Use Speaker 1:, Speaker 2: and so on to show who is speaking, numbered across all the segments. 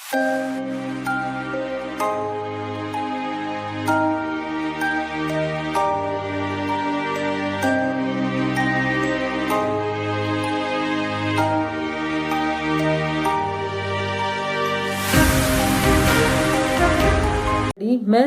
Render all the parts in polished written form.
Speaker 1: मैं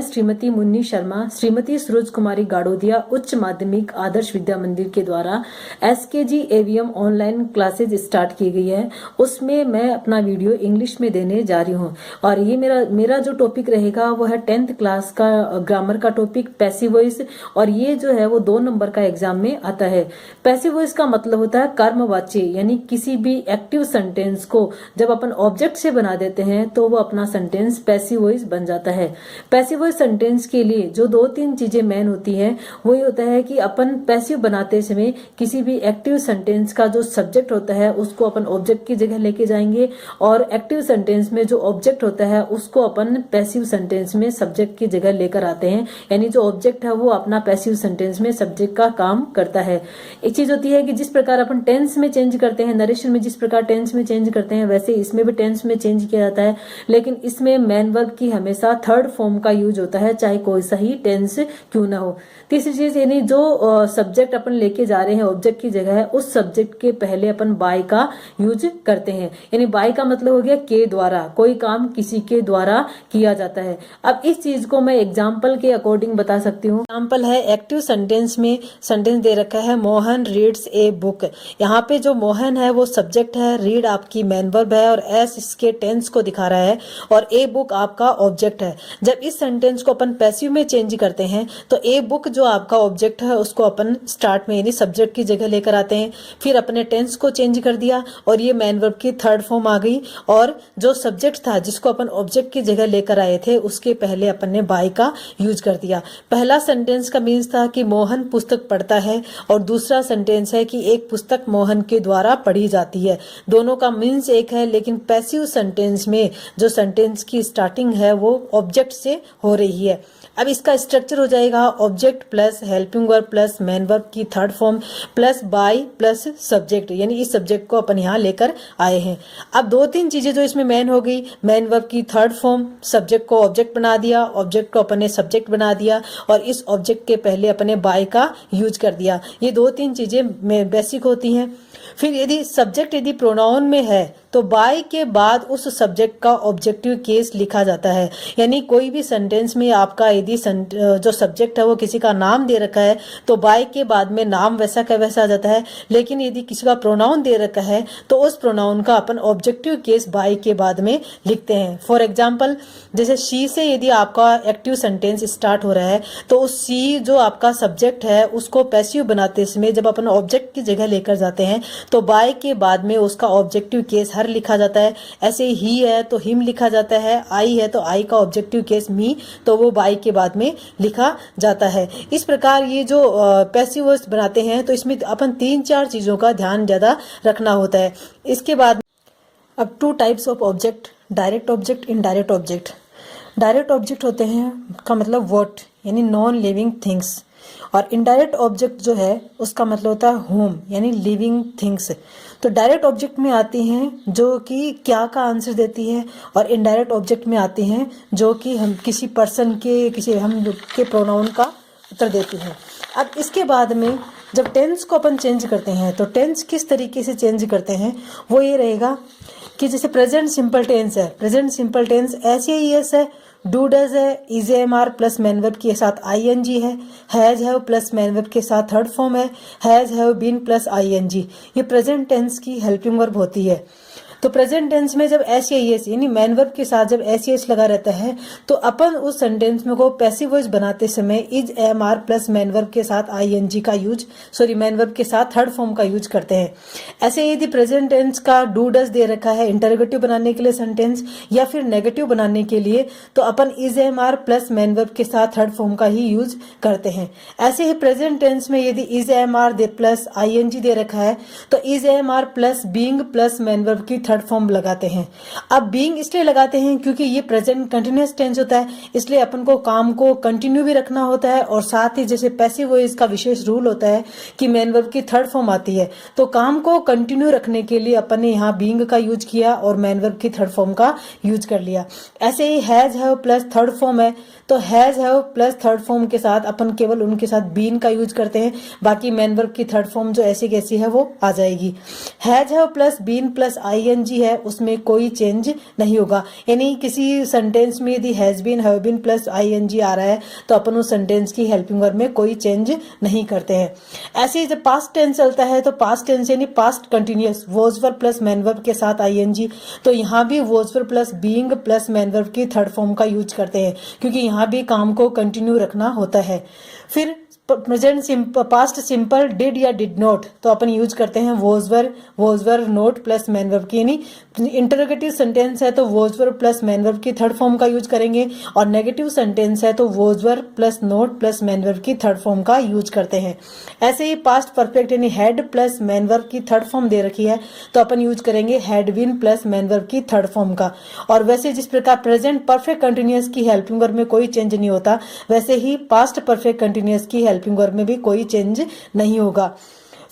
Speaker 1: श्रीमती मुन्नी शर्मा श्रीमती सूरज कुमारी गाड़ोदिया उच्च माध्यमिक आदर्श विद्या मंदिर के द्वारा SKG AVM online classes start की गई है, उसमें मैं अपना वीडियो इंग्लिश में देने जा रही हूँ। और ये मेरा जो टॉपिक रहेगा वो है 10th क्लास का ग्रामर का टॉपिक पैसिव वॉइस, और ये जो है वो 2 नंबर का एग्जाम में आता है। पैसिव वॉइस का मतलब होता है कर्मवाच्य, यानी किसी भी एक्टिव सेंटेंस को जब अपन ऑब्जेक्ट से बना देते हैं तो वो अपना सेंटेंस पैसिव वॉइस बन जाता है। पैसिव वॉइस सेंटेंस के लिए जो 2-3 चीजें मेन होती हैं, वो ये होता है कि अपन पैसिव बनाते समय किसी भी एक्टिव सेंटेंस का जो सब्जेक्ट होता है उसको अपन ऑब्जेक्ट की जगह लेके जाएंगे, और एक्टिव सेंटेंस में जो ऑब्जेक्ट होता है उसको अपन पैसिव सेंटेंस में सब्जेक्ट की जगह लेकर आते हैं। यानी जो ऑब्जेक्ट है वो अपना पैसिव सेंटेंस में सब्जेक्ट का काम करता है। एक चीज होती है कि जिस प्रकार अपन टेंस में चेंज करते हैं, नरेशन में जिस प्रकार टेंस में चेंज करते हैं, वैसे इसमें भी टेंस में चेंज किया जाता है, लेकिन इसमें मेन वर्ब की हमेशा थर्ड फॉर्म का यूज होता है, चाहे कोई सा ही टेंस क्यों ना हो। तीसरी चीज यानी जो सब्जेक्ट अपन लेके जा रहे हैं ऑब्जेक्ट की जगह है, उस सब्जेक्ट के पहले अपन बाय का यूज करते हैं। यानी बाय का मतलब हो गया के द्वारा, कोई काम किसी के द्वारा किया जाता है। अब इस चीज को मैं एग्जाम्पल के अकॉर्डिंग बता सकती हूँ। एग्जाम्पल है एक्टिव सेंटेंस में सेंटेंस दे रखा है मोहन रीड्स ए बुक। यहाँ पे जो मोहन है वो सब्जेक्ट है, रीड आपकी मेन वर्ब है, और एस इसके टेंस को दिखा रहा है, और ए बुक आपका ऑब्जेक्ट है। जब इस सेंटेंस को अपन पैसिव में चेंज करते हैं तो ए बुक जो आपका ऑब्जेक्ट है उसको अपन स्टार्ट में यानी सब्जेक्ट की जगह लेकर आते हैं, फिर अपने टेंस को चेंज कर दिया और ये मेन वर्ब की थर्ड फॉर्म आ गई, और जो सब्जेक्ट था जिसको अपन ऑब्जेक्ट की जगह लेकर आए थे उसके पहले अपन ने बाय का यूज कर दिया। पहला सेंटेंस का मीन्स था कि मोहन पुस्तक पढ़ता है, और दूसरा सेंटेंस है कि एक पुस्तक मोहन के द्वारा पढ़ी जाती है। दोनों का मीन्स एक है, लेकिन पैसिव सेंटेंस में जो सेंटेंस की स्टार्टिंग है वो ऑब्जेक्ट से हो रही है। अब इसका स्ट्रक्चर हो जाएगा object plus helping verb plus main verb की third form plus by plus subject, यानी इस सब्जेक्ट को अपन यहाँ लेकर आए हैं। अब 2-3 चीजें जो इसमें मेन हो गई, मेन वर्ब की थर्ड फॉर्म, सब्जेक्ट को ऑब्जेक्ट बना दिया, ऑब्जेक्ट को अपने सब्जेक्ट बना दिया, और इस ऑब्जेक्ट के पहले अपने बाय का यूज कर दिया। ये 2-3 चीजें बेसिक होती हैं। फिर यदि सब्जेक्ट यदि प्रोनाउन में है तो बाय के बाद उस सब्जेक्ट का ऑब्जेक्टिव केस लिखा जाता है। यानी कोई भी सेंटेंस में आपका यदि जो सब्जेक्ट है वो किसी का नाम दे रखा है तो बाय के बाद में नाम वैसा का वैसा आ जाता है, लेकिन यदि किसी का प्रोनाउन दे रखा है तो उस प्रोनाउन का अपन ऑब्जेक्टिव केस बाय के बाद में लिखते हैं। फॉर एग्जाम्पल, जैसे शी से यदि आपका एक्टिव सेंटेंस स्टार्ट हो रहा है तो उस शी जो आपका सब्जेक्ट है उसको पैसिव बनाते समय जब अपन ऑब्जेक्ट की जगह लेकर जाते हैं तो बाय के बाद में उसका ऑब्जेक्टिव केस हर लिखा जाता है। ऐसे ही है तो हिम लिखा जाता है, आई है तो आई का ऑब्जेक्टिव केस मी, तो वो बाय के बाद में लिखा जाता है। इस प्रकार ये जो पैसिव वॉइस बनाते हैं तो इसमें अपन 3-4 चीजों का ध्यान ज्यादा रखना होता है। इसके बाद अब 2 types of object, direct object, indirect object. Direct object होते हैं का मतलब व्हाट, यानी नॉन लिविंग थिंग्स, और इनडायरेक्ट ऑब्जेक्ट जो है उसका मतलब होता है होम, यानी लिविंग थिंग्स। तो डायरेक्ट ऑब्जेक्ट में आती हैं जो कि क्या का आंसर देती है, और इनडायरेक्ट ऑब्जेक्ट में आती हैं जो कि हम किसी पर्सन के किसी हम के प्रोनाउन का उत्तर देती हैं। अब इसके बाद में जब टेंस को अपन चेंज करते हैं तो टेंस किस तरीके से चेंज करते हैं वो ये रहेगा कि जैसे प्रेजेंट सिंपल टेंस है, प्रेजेंट सिंपल टेंस ऐसे ही है, डू डज है, is am are plus main verb के साथ ING है, has have plus main verb के साथ थर्ड फॉर्म है, has have been plus ING। ये प्रेजेंट टेंस की हेल्पिंग वर्ब होती है। तो प्रेजेंट टेंस में जब SAS यानी मेन वर्ब के साथ जब SAS लगा रहता है तो अपन उस सेंटेंस में को पैसिव वॉइस बनाते समय is am are plus main verb के साथ ING का यूज मेन वर्ब के साथ थर्ड फॉर्म का यूज करते हैं। ऐसे यदि प्रेजेंट टेंस का डू डज दे रखा है इंटरोगेटिव बनाने के लिए सेंटेंस या फिर नेगेटिव बनाने के लिए तो अपन is am are plus main verb के साथ थर्ड फॉर्म का ही यूज करते हैं। ऐसे ही प्रेजेंट टेंस में यदि is am are plus ING दे रखा है तो is am are plus being plus main verb की थर्ड फॉर्म लगाते हैं। अब बीइंग इसलिए लगाते हैं क्योंकि ये प्रेजेंट कंटिन्यूअस टेंस होता है, इसलिए अपन को काम को कंटिन्यू भी रखना होता है और साथ ही जैसे पैसिव वॉइस का विशेष रूल होता है कि मेन वर्ब की थर्ड फॉर्म आती है, तो काम को कंटिन्यू रखने के लिए अपन ने यहाँ बीइंग का यूज किया और मेन वर्ब की थर्ड फॉर्म का यूज कर लिया। ऐसे he has have plus third form है, तो has have plus third form के साथ अपन केवल उनके साथ बीन का यूज करते हैं, बाकी मेन वर्ब की थर्ड फॉर्म जो ऐसी कैसी है वो आ जाएगी। Has have plus been plus ING है, उसमें कोई चेंज नहीं होगा, यानी किसी सेंटेंस में यदि has been have been plus ING आ रहा है तो अपन उस सेंटेंस की हेल्पिंग वर्ब में कोई चेंज नहीं करते हैं। ऐसे ही जब पास्ट टेंस चलता है तो पास्ट टेंस यानी past continuous was verb plus main verb के साथ आईएनजी, तो यहाँ भी was verb plus being plus main verb की थर्ड फॉर्म का यूज करते हैं क्योंकि यहाँ भी काम को कंटिन्यू रखना होता है। फिर प्रेजेंट पास्ट सिंपल डिड या डिड नॉट, तो अपन यूज करते हैं was verb not plus main verb की, यानी इंटरोगेटिव सेंटेंस है तो was verb plus main verb की थर्ड फॉर्म का यूज करेंगे और नेगेटिव सेंटेंस है तो was verb plus not plus main verb की थर्ड फॉर्म का यूज करते हैं। ऐसे ही पास्ट परफेक्ट यानी हैड प्लस मेन वर्ब की थर्ड फॉर्म दे रखी है तो अपन यूज करेंगे had been plus main verb की थर्ड फॉर्म का। और वैसे जिस प्रकार प्रेजेंट परफेक्ट कंटिन्यूअस की हेल्पिंग वर्ब में कोई चेंज नहीं होता, वैसे ही पास्ट परफेक्ट कंटिन्यूअस की हेल्पिंग वर्ब में भी कोई चेंज नहीं होगा।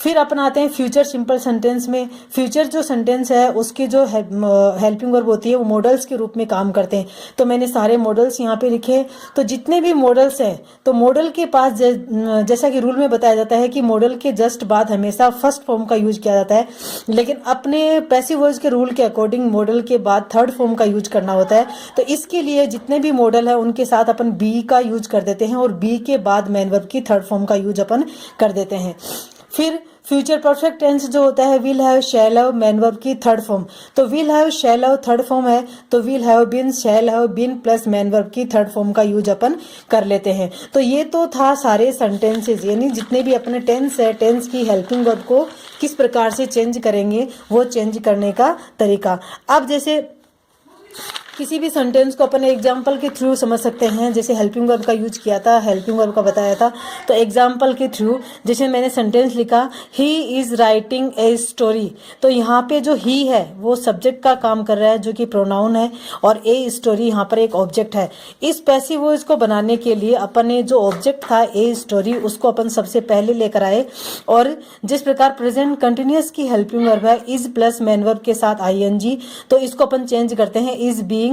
Speaker 1: फिर अपन आते हैं फ्यूचर सिंपल सेंटेंस में। फ्यूचर जो सेंटेंस है उसकी जो हेल्पिंग वर्ब होती है वो मॉडल्स के रूप में काम करते हैं, तो मैंने सारे मॉडल्स यहाँ पे लिखे। तो जितने भी मॉडल्स हैं तो मॉडल के पास जैसा कि रूल में बताया जाता है कि मॉडल के जस्ट बाद हमेशा फर्स्ट फॉर्म का यूज किया जाता है, लेकिन अपने पैसिव वॉइस के रूल के अकॉर्डिंग मॉडल के बाद थर्ड फॉर्म का यूज करना होता है। तो इसके लिए जितने भी मॉडल है उनके साथ अपन बी का यूज कर देते हैं और बी के बाद मेन वर्ब की थर्ड फॉर्म का यूज अपन कर देते हैं। फिर फ्यूचर परफेक्ट टेंस जो होता है will have shall have main verb की थर्ड फॉर्म, तो will have shall have third form है तो will have been shall have been plus main verb की थर्ड फॉर्म का यूज अपन कर लेते हैं। तो ये तो था सारे सेंटेंसेस, यानी जितने भी अपने टेंस है टेंस की हेल्पिंग वर्ब को किस प्रकार से चेंज करेंगे वो चेंज करने का तरीका। अब जैसे किसी भी सेंटेंस को अपन एग्जाम्पल के थ्रू समझ सकते हैं, जैसे हेल्पिंग वर्ब का यूज किया था, हेल्पिंग वर्ब का बताया था, तो एग्जाम्पल के थ्रू जैसे मैंने सेंटेंस लिखा he is writing a story, तो यहाँ पे जो ही है वो सब्जेक्ट का काम कर रहा है जो कि प्रोनाउन है और ए स्टोरी यहाँ पर एक ऑब्जेक्ट है। इस पैसिव वॉइस को बनाने के लिए अपन ने जो ऑब्जेक्ट था ए स्टोरी उसको अपन सबसे पहले लेकर आए और जिस प्रकार प्रेजेंट कंटिन्यूअस की हेल्पिंग वर्ब है इज प्लस मेन वर्ब के साथ आईएनजी, तो इसको अपन चेंज करते हैं is being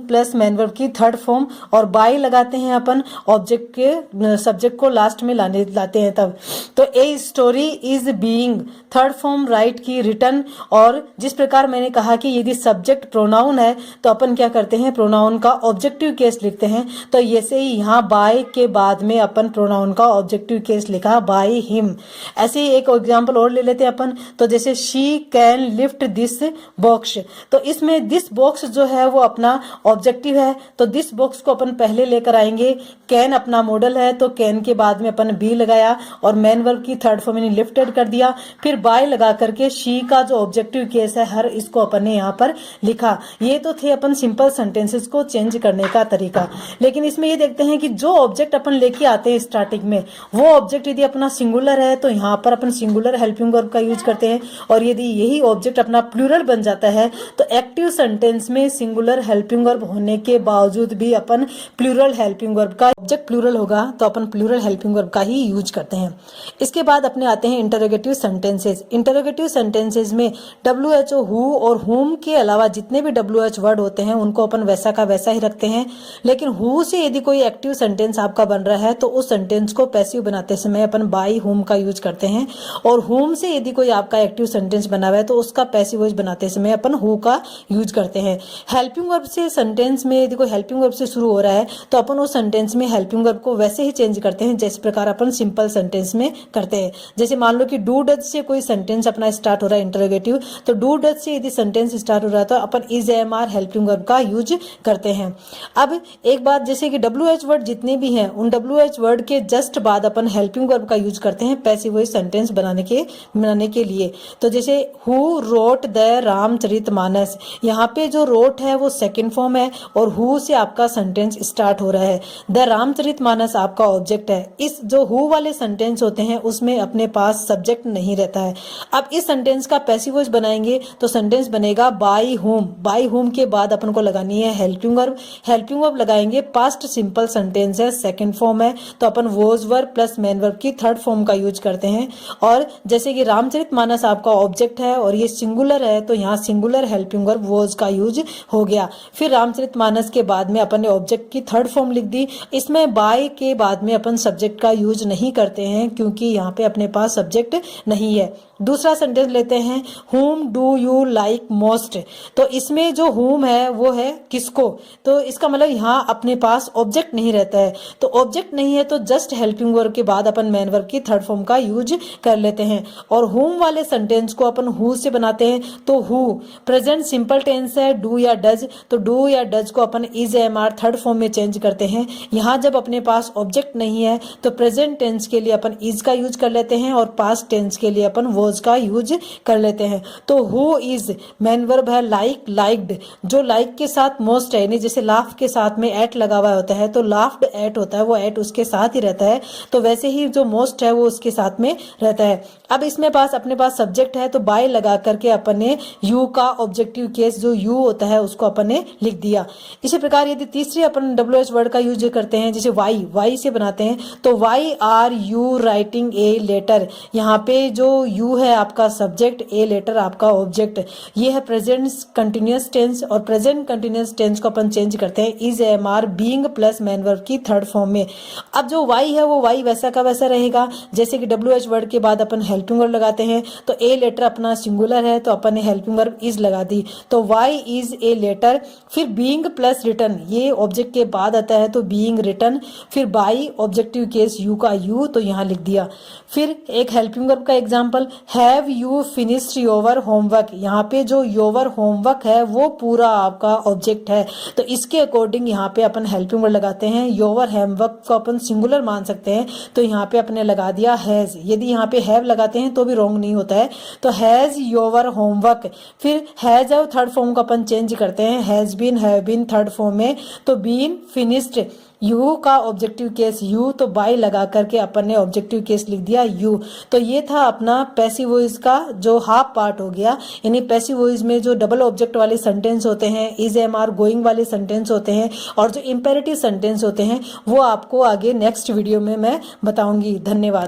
Speaker 1: plus main verb की थर्ड फॉर्म और बाय लगाते हैं अपन ऑब्जेक्ट के सब्जेक्ट को लास्ट में लाते हैं तब। तो a story is being third form right की रिटर्न, और जिस प्रकार मैंने कहा कि यदि सब्जेक्ट प्रोनाउन है तो अपन क्या करते हैं प्रोनाउन का ऑब्जेक्टिव केस लिखते हैं, तो ऐसे ही यहाँ बाय के बाद में अपन प्रोनाउन का ऑब्जेक्टिव केस लिखा बाय हिम। ऐसे ही एक एग्जांपल और ले लेते हैं अपन, तो जैसे she can lift this box, तो इसमें दिस बॉक्स जो है वो अपना ऑब्जेक्टिव है तो दिस बॉक्स को अपन पहले लेकर आएंगे। कैन अपना मॉडल है तो कैन के बाद में अपन बी लगाया और मेन वर्ब की थर्ड फॉर्म यानी लिफ्टेड कर दिया, फिर बाय लगा करके शी का जो ऑब्जेक्टिव केस है हर इसको अपन ने यहाँ पर लिखा। ये तो थे अपन सिंपल सेंटेंसेस को चेंज करने का तरीका। लेकिन इसमें ये देखते हैं कि जो ऑब्जेक्ट अपन लेके आते हैं स्टार्टिंग में वो ऑब्जेक्ट यदि अपना सिंगुलर है तो यहाँ पर अपन सिंगुलर हेल्पिंग वर्ब का यूज करते हैं, और यदि यही ऑब्जेक्ट अपना प्लूरल बन जाता है तो एक्टिव सेंटेंस में सिंगुलर हेल्पिंग वर्ब होने के बावजूद भी अपन प्लूरल हेल्पिंग वर्ब का, ऑब्जेक्ट प्लूरल होगा तो अपन प्लूरल हेल्पिंग वर्ब का ही यूज करते हैं। इसके बाद अपने आते हैं इंटरोगेटिव सेंटेंसेस। इंटरोगेटिव सेंटेंसेस में WHO हु और हुम के अलावा जितने भी WH वर्ड होते हैं उनको अपन वैसा का वैसा ही रखते हैं, लेकिन हु से यदि कोई एक्टिव सेंटेंस आपका बन रहा है तो उस सेंटेंस को पैसिव बनाते समय अपन बाय हुम का यूज करते हैं, और हुम से यदि कोई आपका एक्टिव सेंटेंस बना हुआ है तो उसका पैसिव वॉइस बनाते समय अपन हु का यूज करते हैं। हेल्पिंग वर्ब से सेंटेंस में यदि कोई हेल्पिंग वर्ब से शुरू हो रहा है तो अपन उस सेंटेंस में हेल्पिंग वर्ब को वैसे ही चेंज करते हैं जैसे प्रकार अपन सिंपल सेंटेंस में करते हैं। जैसे मान लो कि डू डज से कोई सेंटेंस अपना स्टार्ट हो रहा है इंटरोगेटिव, तो डू डज से यदि सेंटेंस स्टार्ट हो रहा है तो अपन इज एमआर हेल्पिंग वर्ब का यूज करते हैं। अब एक बात, जैसे कि WH वर्ड जितने भी हैं उन WH वर्ड के जस्ट बाद अपन हेल्पिंग वर्ब का यूज करते हैं पैसिव वॉइस सेंटेंस बनाने के लिए। तो जैसे हु रोट द रामचरितमानस, यहाँ पे जो रोट है वो सेकंड फॉर्म है और हु से आपका सेंटेंस स्टार्ट हो रहा है। द रामचरितमानस आपका ऑब्जेक्ट है। इस जो हु वाले सेंटेंस होते हैं उसमें अपने पास सब्जेक्ट नहीं रहता है। अब इस सेंटेंस का पैसिव वॉइस बनाएंगे तो सेंटेंस बनेगा बाय होम। बाय होम के बाद अपन को लगानी है हेल्पिंग वर्ब। हेल्पिंग वर्ब लगाएंगे, पास्ट सिंपल सेंटेंस है, सेकंड फॉर्म है, तो अपन was verb plus main verb की थर्ड फॉर्म का यूज करते हैं। और जैसे कि रामचरितमानस आपका ऑब्जेक्ट है और ये सिंगुलर है तो यहाँ सिंगुलर हेल्पिंग वर्ब वॉज का यूज हो गया। फिर रामचरितमानस के बाद में अपन ने ऑब्जेक्ट की थर्ड फॉर्म लिख दी। इसमें बाय के बाद में अपन सब्जेक्ट का यूज नहीं करते हैं क्योंकि यहाँ पे अपने पास सब्जेक्ट नहीं है। दूसरा सेंटेंस लेते हैं, whom do you like most. तो इसमें जो whom है वो है किसको, तो इसका मतलब यहाँ अपने पास ऑब्जेक्ट नहीं रहता है। तो ऑब्जेक्ट नहीं है तो जस्ट हेल्पिंग वर्ब के बाद अपन मेन वर्ब की थर्ड फॉर्म का यूज कर लेते हैं। और whom वाले सेंटेंस को अपन who से बनाते हैं तो who प्रेजेंट सिंपल टेंस है, डू या डज, तो डू या डज को अपन is am are third form में चेंज करते हैं। यहाँ जब अपने पास ऑब्जेक्ट नहीं है तो प्रेजेंट टेंस के लिए अपन इज का यूज कर लेते हैं और पास्ट टेंस के लिए अपन वॉज का यूज कर लेते हैं। तो हु इज मेन वर्ब है, लाइक लाइक्ड, जो लाइक के साथ मोस्ट है, यानी जैसे लाफ के साथ में एट लगा हुआ होता है तो लाफ्ड एट होता है, वो एट उसके साथ ही रहता है, तो वैसे ही जो मोस्ट है वो उसके साथ में रहता है। अब इसमें पास अपने पास सब्जेक्ट है तो बाय लगा करके अपन ने यू का ऑब्जेक्टिव केस जो यू होता है उसको अपन ने लिख दिया। इसी प्रकार यदि तीसरी अपन WH वर्ड का यूज करते हैं, जैसे वाई से बनाते हैं तो why are you writing a letter, यहाँ पे जो यू है आपका सब्जेक्ट, ए लेटर आपका ऑब्जेक्ट। ये है प्रेजेंट कंटिन्यूअस टेंस और प्रेजेंट कंटिन्यूअस टेंस को अपन चेंज करते हैं is am are being plus main verb की थर्ड फॉर्म में। अब जो वाई है वो वाई वैसा का वैसा रहेगा, जैसे कि WH वर्ड के बाद अपन हेल्पिंग वर्ब लगाते हैं तो ए लेटर अपना सिंगुलर है तो अपन ने हेल्पिंग वर्ब इज लगा दी, तो वाई इज ए लेटर। फिर बीइंग प्लस रिटर्न, ये ऑब्जेक्ट के बाद आता है तो बीइंग रिटर्न, फिर बाई ऑब्जेक्टिव केस यू का यू, तो यहाँ लिख दिया। फिर एक हेल्पिंग वर्ब का example, have you finished your homework, यहाँ पे जो योर होमवर्क है वो पूरा आपका ऑब्जेक्ट है तो इसके अकॉर्डिंग यहाँ पे अपन हेल्पिंग वर्ब लगाते हैं। योर होमवर्क को अपन सिंगुलर मान सकते हैं तो यहाँ पे अपने लगा दिया हैज। यदि यहाँ पे हैव लगाते हैं तो भी रॉन्ग नहीं होता है, तो हैज योर होमवर्क। फिर हैज और थर्ड फॉर्म को अपन चेंज करते हैं, has been have been third form में, तो बीन फिनिश्ड यू का ऑब्जेक्टिव केस यू, तो बाय लगा करके अपन ने ऑब्जेक्टिव केस लिख दिया यू। तो ये था अपना पैसिव वॉइस का जो हाफ पार्ट हो गया, यानी पैसिव वॉइस में जो डबल ऑब्जेक्ट वाले सेंटेंस होते हैं, इज एम आर गोइंग वाले सेंटेंस होते हैं और जो इंपेरेटिव सेंटेंस होते हैं वो आपको आगे नेक्स्ट वीडियो में मैं बताऊंगी। धन्यवाद।